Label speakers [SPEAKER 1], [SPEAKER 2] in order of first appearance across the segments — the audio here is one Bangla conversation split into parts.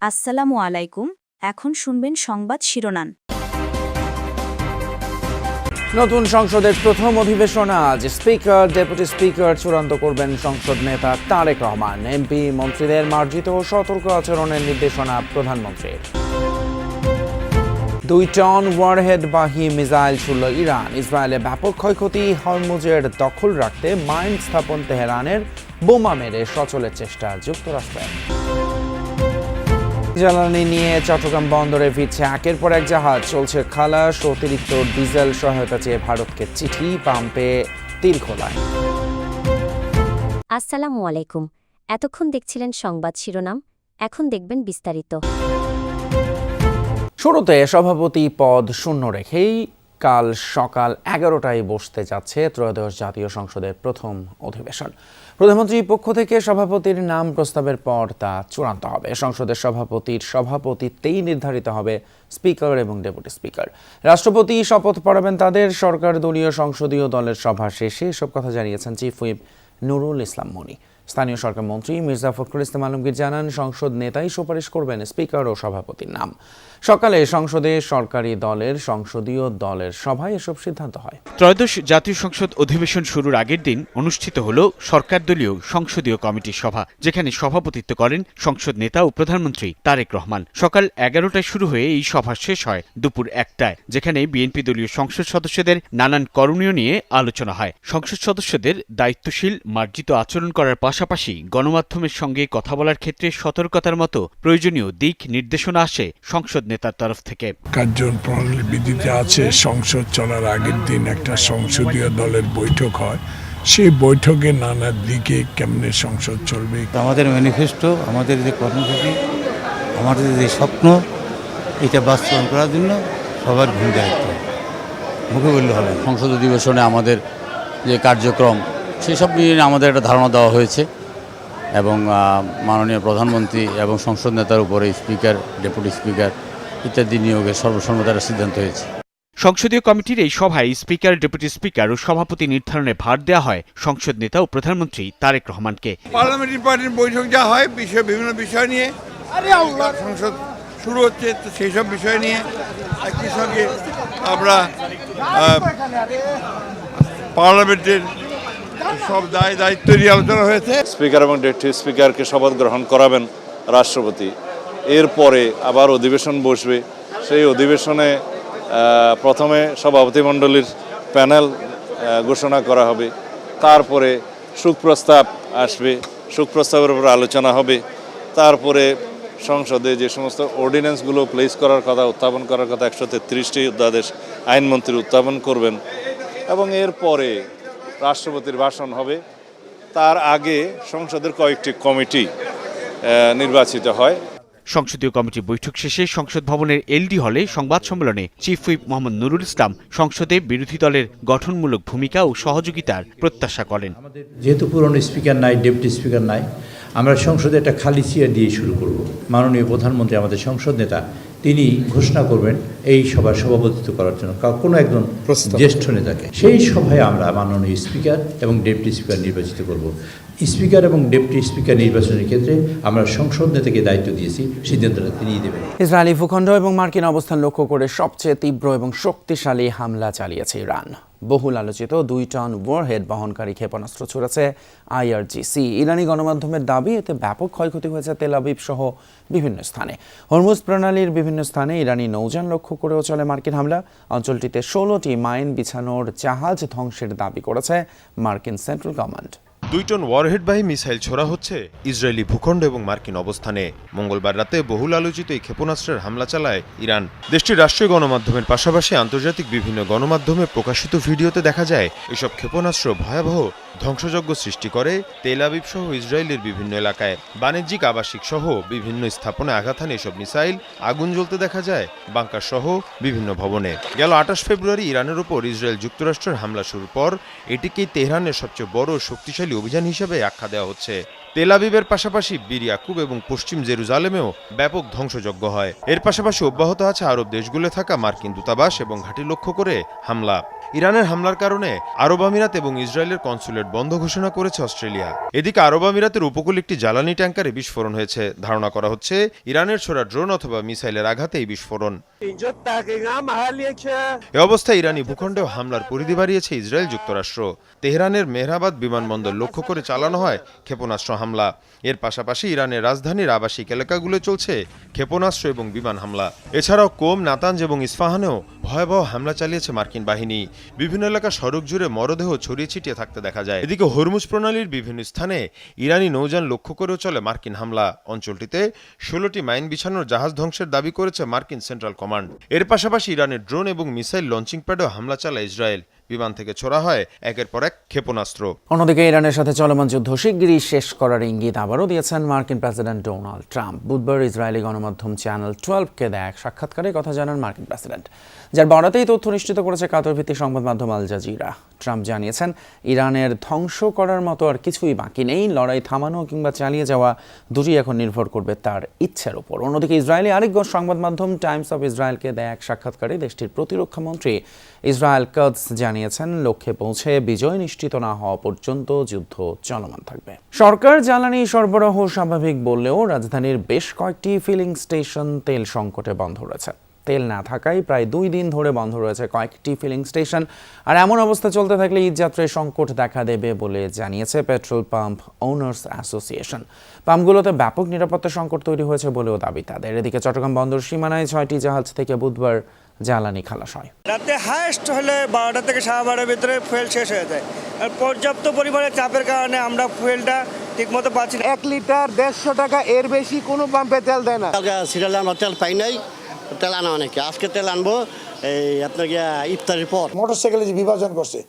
[SPEAKER 1] আসসালামু আলাইকুম। এখন শুনবেন সংবাদ শিরোনাম।
[SPEAKER 2] নতুন সংসদের প্রথম অধিবেশন আজ। স্পিকার, ডেপুটি স্পিকার চূড়ান্ত করবেন সংসদ নেতা তারেক রহমান। এমপি মন্ত্রীদের মার্জিত ও সতর্ক আচরণের নির্দেশনা প্রধানমন্ত্রীর। 2 টন ওয়ারহেডবাহী মিসাইল ছুড়ল ইরান। ইসরায়েলে ব্যাপক ক্ষয়ক্ষতি। হরমুজের দখল রাখতে মাইন স্থাপন তেহরানের। বোমা মেরে সচলের চেষ্টা যুক্তরাষ্ট্রের। জ্বালানি নিয়ে চট্টগ্রাম বন্দরে ফিরছে একের পর এক জাহাজ। চলছে খালাস। অতিরিক্ত ডিজেল সহায়তা চেয়ে ভারতকে চিঠি। পাম্পে তীর খোলায়।
[SPEAKER 3] আসসালামু আলাইকুম। এতক্ষণ দেখছিলেন সংবাদ শিরোনাম, এখন দেখবেন বিস্তারিত।
[SPEAKER 2] শুরুতে সভাপতি পদ শূন্য রেখেই কাল সকাল 11টায় বসতে যাচ্ছে ত্রয়োদশ জাতীয় সংসদের প্রথম অধিবেশন। প্রধানমন্ত্রীর পক্ষ থেকে সভাপতির নাম প্রস্তাবের পর তা চূড়ান্ত হবে। সংসদের সভাপতির সভাপতিত্বেই নির্ধারিত হবে স্পিকার এবং ডেপুটি স্পিকার। রাষ্ট্রপতি শপথ পড়াবেন তাদের। সরকার দলীয় সংসদীয় দলের সভা শেষে এসব কথা জানিয়েছেন চিফ হুইপ নুরুল ইসলাম মনি। স্থানীয় সরকার মন্ত্রী মির্জা ফখরুল ইসলাম আলমগীর জানান, সংসদ নেতাই সুপারিশ করবেন স্পিকার ও সভাপতির নাম। সকালে সংসদে সরকারি দলের সংসদীয় দলের সভায় এসব সিদ্ধান্ত হয়।
[SPEAKER 4] ত্রয়োদশ জাতীয় সংসদ অধিবেশন শুরুর আগের দিন অনুষ্ঠিত হল সরকার দলীয় সংসদীয় কমিটির সভা, যেখানে সভাপতিত্ব করেন সংসদ নেতা ও প্রধানমন্ত্রী তারেক রহমান। সকাল 11টায় শুরু হয়ে এই সভা শেষ হয় দুপুর 1টায়, যেখানে বিএনপি দলীয় সংসদ সদস্যদের নানান করণীয় নিয়ে আলোচনা হয়। সংসদ সদস্যদের দায়িত্বশীল মার্জিত আচরণ করার পাশাপাশি গণমাধ্যমের সঙ্গে কথা বলার ক্ষেত্রে সতর্কতার মতো প্রয়োজনীয় দিক নির্দেশনা আসে সংসদ নেতার তরফ থেকে।
[SPEAKER 5] কার্যপ্রণালী বিধিতে আছে, সংসদ চলার আগের দিন একটা সংসদীয় দলের বৈঠক হয়। সেই বৈঠকে নানা দিকে কেমনে সংসদ চলবে,
[SPEAKER 6] আমাদের ম্যানিফেস্টো, আমাদের যে কর্মসূচি, আমাদের যে স্বপ্ন, এটা বাস্তবায়ন করার জন্য সবার ভূমিকা দায়িত্ব মুখে বললে হবে।
[SPEAKER 7] সংসদ অধিবেশনে আমাদের যে কার্যক্রম সেসব নিয়ে আমাদের একটা ধারণা দেওয়া হয়েছে এবং মাননীয় প্রধানমন্ত্রী এবং সংসদ নেতার উপরে স্পিকার, ডেপুটি স্পিকার ইত্যাদি নিয়োগের সর্বসম্মতির সিদ্ধান্ত হয়েছে।
[SPEAKER 4] সংসদীয় কমিটির এই সভায় স্পিকার, ডেপুটি স্পিকার ও সভাপতি নির্ধারণে ভার দেওয়া হয় সংসদ নেতা ও প্রধানমন্ত্রী তারেক রহমানকে।
[SPEAKER 8] পার্লামেন্টারি পার্টির বৈঠক যা হয় বিভিন্ন বিষয় নিয়ে, সংসদ শুরু হচ্ছে, তো সেই সব বিষয় নিয়ে একই সঙ্গে আমরা পার্লামেন্টের সব দায়িত্ব নিয়ে আলোচনা হয়েছে।
[SPEAKER 9] স্পিকার এবং ডেপুটি স্পিকারকে শপথ গ্রহণ করাবেন রাষ্ট্রপতি। এরপরে আবার অধিবেশন বসবে। সেই অধিবেশনে প্রথমে সভাপতিমণ্ডলীর প্যানেল ঘোষণা করা হবে, তারপরে সুপ্রস্তাব আসবে, সুপ্রস্তাবের উপর আলোচনা হবে, তারপরে সংসদে যে সমস্ত অর্ডিন্যান্সগুলো প্লেস করার কথা, উত্থাপন করার কথা 133টি অধ্যাদেশ আইনমন্ত্রী উত্থাপন করবেন এবং এরপরে রাষ্ট্রপতির ভাষণ হবে। তার আগে সংসদের কয়েকটি কমিটি নির্বাচিত হয়।
[SPEAKER 4] সংসদীয় কমিটি বৈঠক শেষে সংসদ ভবনের এলডি হলে সংবাদ সম্মেলনে চিফ হুইপ মোহাম্মদ নুরুল ইসলাম সংসদে বিরোধী দলের গঠনমূলক ভূমিকা ও সহযোগিতার প্রত্যাশা করেন।
[SPEAKER 6] যেহেতু পুরনো স্পিকার নাই, ডেপুটি স্পিকার নাই, আমরা সংসদে একটা খালি চেয়ার দিয়ে শুরু করব। মাননীয় প্রধানমন্ত্রী, আমাদের সংসদ নেতা, তিনি ঘোষণা করবেন এই সভার সভাপতিত্ব করার জন্য কোনো একজন জ্যেষ্ঠ নেতাকে। সেই সভায় আমরা মাননীয় স্পিকার এবং ডেপুটি স্পিকার নির্বাচিত করব। স্পিকার এবং ডেপুটি স্পিকার নির্বাচনের ক্ষেত্রে আমরা সংসদ নেতাকে দায়িত্ব দিয়েছি, সিদ্ধান্তটা তিনিই দেবেন।
[SPEAKER 2] ইসরায়েলি ভূখণ্ড এবং মার্কিন অবস্থান লক্ষ্য করে সবচেয়ে তীব্র এবং শক্তিশালী হামলা চালিয়েছে ইরান। বহুল আলোচিত 2 টন ওয়ারহেড বহনকারী ক্ষেপণাস্ত্র ছুড়েছে IRGC। ইরানি গণমাধ্যমের দাবি, এতে ব্যাপক ক্ষয়ক্ষতি হয়েছে তেল আবিব সহ বিভিন্ন স্থানে। হরমুজ প্রণালীর বিভিন্ন স্থানে ইরানি নৌযান লক্ষ্য করেও চলে মার্কিন হামলা। অঞ্চলটিতে 16টি মাইন বিছানোর জাহাজ ধ্বংসের দাবি করেছে মার্কিন সেন্ট্রাল কমান্ড।
[SPEAKER 10] 2 টন ওয়ারহেডবাহী মিসাইল ছোড়া হচ্ছে ইসরায়েলি ভূখণ্ড এবং মার্কিন অবস্থানে। মঙ্গলবার রাতে বহুল আলোচিত এই ক্ষেপণাস্ত্রের হামলা চালায় ইরান। দেশটির রাষ্ট্রীয় গণমাধ্যমের পাশাপাশি আন্তর্জাতিক বিভিন্ন গণমাধ্যমে প্রকাশিত ভিডিওতে দেখা যায় এসব ক্ষেপণাস্ত্র ভয়াবহ ধ্বংসযজ্ঞ সৃষ্টি করে তেল আবিব সহ ইসরায়েলের বিভিন্ন এলাকায়। বাণিজ্যিক, আবাসিক সহ বিভিন্ন স্থাপনায় আঘাত হানে এসব মিসাইল। আগুন জ্বলতে দেখা যায় বাংকার সহ বিভিন্ন ভবনে। গেল 28 ফেব্রুয়ারি ইরানের উপর ইসরায়েল যুক্তরাষ্ট্রের হামলা শুরুর পর এটিকেই তেহরানের সবচেয়ে বড় শক্তিশালী অভিযান হিসেবে আখ্যা দেওয়া হচ্ছে। তেল আবিবের পাশাপাশি বীর ইয়াকুব এবং পশ্চিম জেরুজালেমেও ব্যাপক ধ্বংসযজ্ঞ হয়। এর পাশাপাশি অব্যাহত আছে আরব দেশগুলো থাকা মার্কিন দূতাবাস এবং ঘাঁটি লক্ষ্য করে হামলা। ইরানের হামলার কারণে আরব আমিরাত এবং ইসরায়েলের কনসুলেট বন্ধ ঘোষণা করেছে অস্ট্রেলিয়া। এদিকে আরব আমিরাতের উপকূল একটি জ্বালানি ট্যাঙ্কারে বিস্ফোরণ হয়েছে। ধারণা করা হচ্ছে ইরানের ছোড়া ড্রোন অথবা মিসাইলের আঘাতে এই বিস্ফোরণ। এ অবস্থায় ইরানি ভূখণ্ডেও হামলার পরিধি বাড়িয়েছে ইসরায়েল যুক্তরাষ্ট্র। তেহরানের মেহরাবাদ বিমানবন্দর লক্ষ্য করে চালানো হয় ক্ষেপণাস্ত্র হামলা। এর পাশাপাশি ইরানের রাজধানীর আবাসিক এলাকাগুলো চলছে ক্ষেপণাস্ত্র এবং বিমান হামলা। এছাড়াও কোম, নাতানজ এবং ইস্পাহানেও ভয়াবহ হামলা চালিয়েছে মার্কিন বাহিনী। বিভিন্ন এলাকা সড়ক জুড়ে মরদেহ ছড়িয়ে ছিটিয়ে থাকতে দেখা যায়। এদিকে হরমুজ প্রণালীর বিভিন্ন স্থানে ইরানি নৌযান লক্ষ্য করেও চলে মার্কিন হামলা। অঞ্চলটিতে 16টি মাইন বিছানোর জাহাজ ধ্বংসের দাবি করেছে মার্কিন সেন্ট্রাল কমান্ড। এর পাশাপাশি ইরানের ড্রোন এবং মিসাইল লঞ্চিং প্যাডেও হামলা চালায় ইসরায়েল। বিমান থেকে ছোড়া হয় একের পর এক ক্ষেপণাস্ত্র।
[SPEAKER 2] অন্যদিকে ইরানের সাথে চলমান যুদ্ধ শিগগিরই শেষ করার ইঙ্গিত আবারও দিয়েছেন মার্কিন প্রেসিডেন্ট ডোনাল্ড ট্রাম্প। বুধবার ইসরায়েলি গণমাধ্যম চ্যানেল 12কে দেয়া এক সাক্ষাৎকারে কথা জানান মার্কিন প্রেসিডেন্ট, যার বরাতেই তথ্য নিশ্চিত করেছে কাতার ভিত্তিক সংবাদ মাধ্যম আল জাজিরা। ট্রাম্প জানিয়েছেন, ইরানের ধ্বংস করার মতো আর কিছুই বাকি নেই। লড়াই থামানো কিংবা চালিয়ে যাওয়া দুটি এখন নির্ভর করবে তার ইচ্ছের উপর। অন্যদিকে ইসরায়েলি আরেক সংবাদ মাধ্যম টাইমস অফ ইসরায়েলকে দেয়া এক সাক্ষাৎকারে দেশটির প্রতিরক্ষা মন্ত্রী ইসরায়েল কাটজ জানিয়েছেন, লক্ষ্যে পৌঁছে বিজয় নিশ্চিত না হওয়া পর্যন্ত যুদ্ধ চলমান থাকবে। সরকার জ্বালানি সরবরাহ স্বাভাবিক বললেও রাজধানীর বেশ কয়েকটি ফিলিং স্টেশন তেল সংকটে বন্ধ রয়েছে। তেল না থাকায় প্রায় 2 দিন ধরে বন্ধ রয়েছে কয়েকটি ফিলিং স্টেশন। আর এমন অবস্থা চলতে থাকলে ঈদযাত্রায় সংকট দেখা দেবে বলে জানিয়েছে পেট্রোল পাম্প ওনার্স অ্যাসোসিয়েশন। পাম্পগুলোতে ব্যাপক নিরাপত্তা সংকট তৈরি হয়েছে বলেও দাবি তাদের। এদিকে চট্টগ্রাম বন্দর সীমানায় 6টি জাহাজ থেকে বুধবার জ্বালানি খালাস হয়।
[SPEAKER 11] রাতে হাইস্ট হলে 12টা থেকে 12:30 ভিতরে ফুয়েল শেষ হয়ে যায়। আর পর্যাপ্ত পরিমাণে চাপের কারণে আমরা ফুয়েলটা ঠিকমতো পাচ্ছি না।
[SPEAKER 12] 1 লিটার 150 টাকা, এর বেশি কোনো পাম্পে তেল দেয় না।
[SPEAKER 11] সিরিয়ালে আমরা তেল পাই নাই, তেল আনা অনেকে। আজকে তেল আনবো এই আপনার ইফতারের পর।
[SPEAKER 12] মোটরসাইকেলে যে বিভাজন করছে,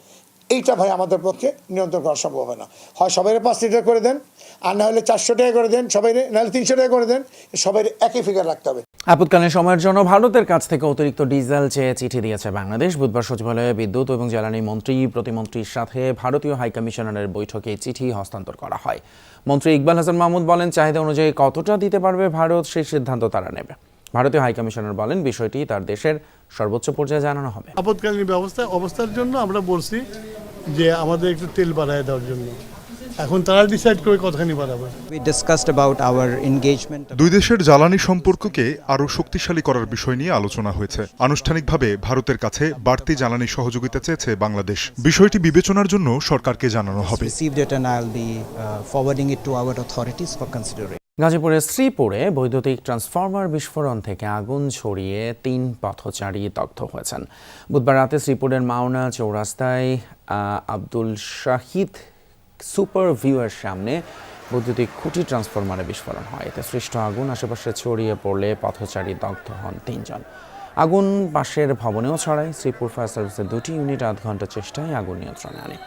[SPEAKER 12] এইটা ভাই আমাদের পক্ষে নিয়ন্ত্রণ করা সম্ভব হয় না। হয় সবাই 5 লিটার করে দেন, আর না হলে 400 টাকা করে দেন, সবাই নাহলে 300 টাকা করে দেন। সবাই একই ফিগার রাখতে হবে।
[SPEAKER 2] আপৎকালীন সময়ের জন্য ভারতের কাছ থেকে অতিরিক্ত ডিজেল চেয়ে চিঠি দিয়েছে বাংলাদেশ। বুধবার সচিবালয়ে বিদ্যুৎ এবং জ্বালানি মন্ত্রী, প্রতিমন্ত্রীর সাথে ভারতীয় হাইকমিশনারের বৈঠকে চিঠি হস্তান্তর করা হয়। মন্ত্রী ইকবাল হাসান মাহমুদ বলেন, চাহিদা অনুযায়ী কতটা দিতে পারবে ভারত সেই সিদ্ধান্ত তারা নেবে। ভারতীয় হাইকমিশনার বলেন, বিষয়টি তার দেশের সর্বোচ্চ পর্যায়ে জানানো হবে।
[SPEAKER 13] আপৎকালীন অবস্থার জন্য আমরা বলছি যে আমাদের একটু তেল বাড়ায় দেওয়ার জন্য। এখন তারা ডিসাইড করে কতখানি বাড়াবে।
[SPEAKER 14] দুই দেশের জ্বালানি সম্পর্ককে আরও শক্তিশালী করার বিষয় নিয়ে আলোচনা হয়েছে। আনুষ্ঠানিকভাবে ভারতের কাছে বাড়তি জ্বালানি সহযোগিতা চেয়েছে বাংলাদেশ। বিষয়টি বিবেচনার জন্য সরকারকে জানানো হবে।
[SPEAKER 2] গাজীপুরের শ্রীপুরে বৈদ্যুতিক ট্রান্সফরমার বিস্ফোরণ থেকে আগুন ছড়িয়ে 3 পথচারী দগ্ধ হয়েছেন। বুধবার রাতে শ্রীপুরের মাওনা চৌরাস্তায় আব্দুল শাহিদ সুপার ভিউয়ের সামনে বৈদ্যুতিক খুঁটি ট্রান্সফরমারে বিস্ফোরণ হয়। এতে সৃষ্ট আগুন আশেপাশে ছড়িয়ে পড়লে পথচারী দগ্ধ হন 3 জন। আগুন পাশের ভবনেও ছড়ায়। শ্রীপুর ফায়ার সার্ভিসের 2টি ইউনিট 8 ঘন্টা চেষ্টায় আগুন নিয়ন্ত্রণে আনে।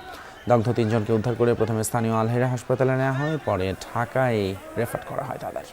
[SPEAKER 2] দগ্ধ 3 জনকে উদ্ধার করে প্রথমে স্থানীয় আলহেরা হাসপাতালে নেওয়া হয়, পরে ঢাকায় রেফার করা হয় তাদের।